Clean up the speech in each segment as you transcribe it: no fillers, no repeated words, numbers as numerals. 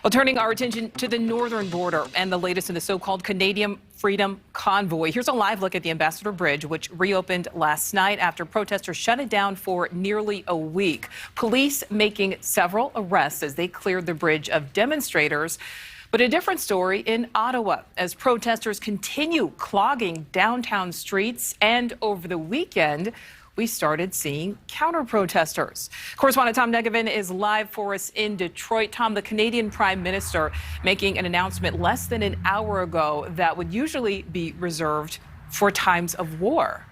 Well, turning our attention to the northern border and the latest in the so-called Canadian Freedom Convoy. Here's a live look at the Ambassador Bridge, which reopened last night after protesters shut it down for nearly a week. Police making several arrests as they cleared the bridge of demonstrators. But a different story in Ottawa as protesters continue clogging downtown streets. And over the weekend, we started seeing counter-protesters. Correspondent Tom Negovin is live for us in Detroit. Tom, the Canadian Prime Minister making an announcement less than an hour ago that would usually be reserved for times of war.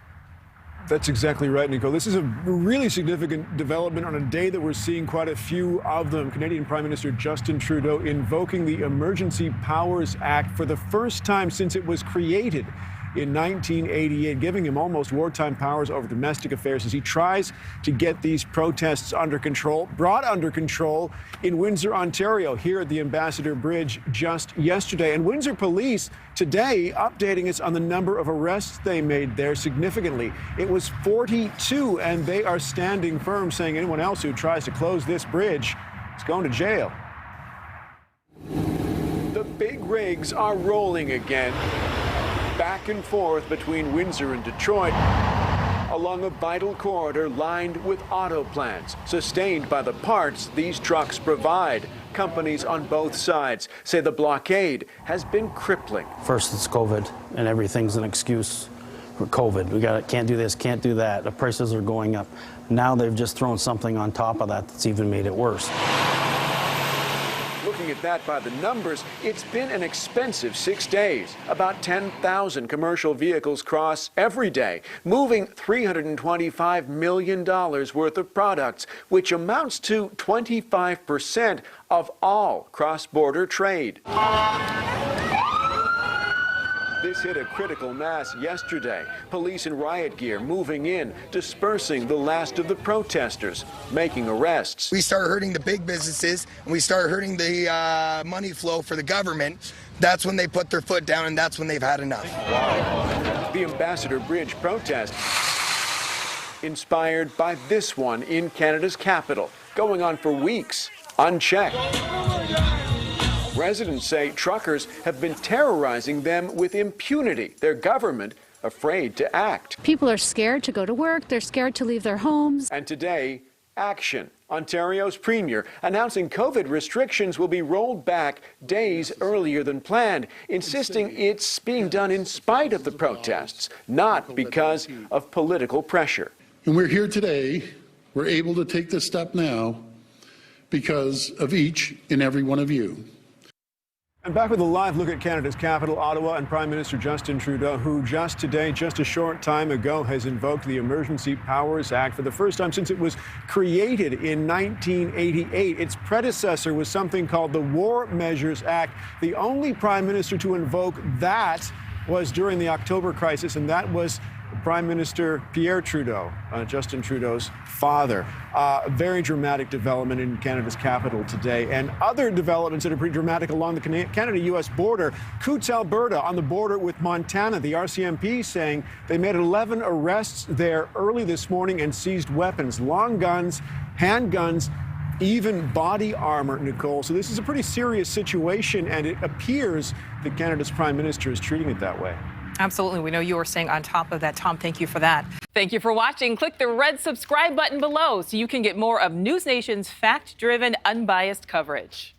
That's exactly right, Nichole. This is a really significant development on a day that we're seeing quite a few of them. Canadian Prime Minister Justin Trudeau invoking the Emergency Powers Act for the first time since it was created in 1988, giving him almost wartime powers over domestic affairs as he tries to get these protests brought under control in Windsor, Ontario, here at the Ambassador Bridge just yesterday. And Windsor police today updating us on the number of arrests they made there significantly. It was 42, and they are standing firm, saying anyone else who tries to close this bridge is going to jail. The big rigs are rolling again, back and forth between Windsor and Detroit, along a vital corridor lined with auto plants, sustained by the parts these trucks provide. Companies on both sides say the blockade has been crippling. First, it's COVID, and everything's an excuse for COVID. Can't do this, can't do that. The prices are going up. Now they've just thrown something on top of that that's even made it worse. Looking at that by the numbers, it's been an expensive 6 days. About 10,000 commercial vehicles cross every day, moving $325 million worth of products, which amounts to 25% of all cross-border trade. This hit a critical mass yesterday. Police in riot gear moving in, dispersing the last of the protesters, making arrests. We start hurting the big businesses, and we start hurting the money flow for the government. That's when they put their foot down, and that's when they've had enough. The Ambassador Bridge protest, inspired by this one in Canada's capital, going on for weeks, unchecked. Residents say truckers have been terrorizing them with impunity, their government afraid to act. People are scared to go to work, they're scared to leave their homes. And today, action. Ontario's premier announcing COVID restrictions will be rolled back days earlier than planned, insisting it's being done in spite of the protests, not because of political pressure. And we're here today, we're able to take this step now because of each and every one of you. And back with a live look at Canada's capital, Ottawa, and Prime Minister Justin Trudeau, who just a short time ago, has invoked the Emergency Powers Act for the first time since it was created in 1988. Its predecessor was something called the War Measures Act. The only prime minister to invoke that was during the October crisis, and that was Prime Minister Pierre Trudeau, Justin Trudeau's father. Very dramatic development in Canada's capital today. And other developments that are pretty dramatic along the Canada-U.S. border. Coutts, Alberta, on the border with Montana. The RCMP saying they made 11 arrests there early this morning and seized weapons, long guns, handguns, even body armor, Nichole. So this is a pretty serious situation, and it appears that Canada's Prime Minister is treating it that way. Absolutely. We know you are staying on top of that. Tom, thank you for that. Thank you for watching. Click the red subscribe button below so you can get more of NewsNation's fact-driven, unbiased coverage.